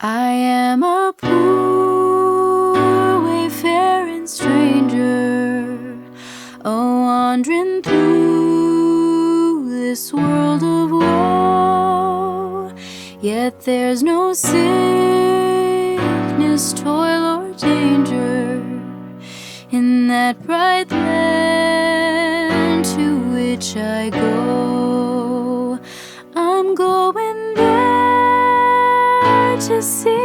I am a poor wayfaring stranger, wandering through this world of woe. Yet there's no sickness, toil, or danger in that bright land to which I go. I'm going there to see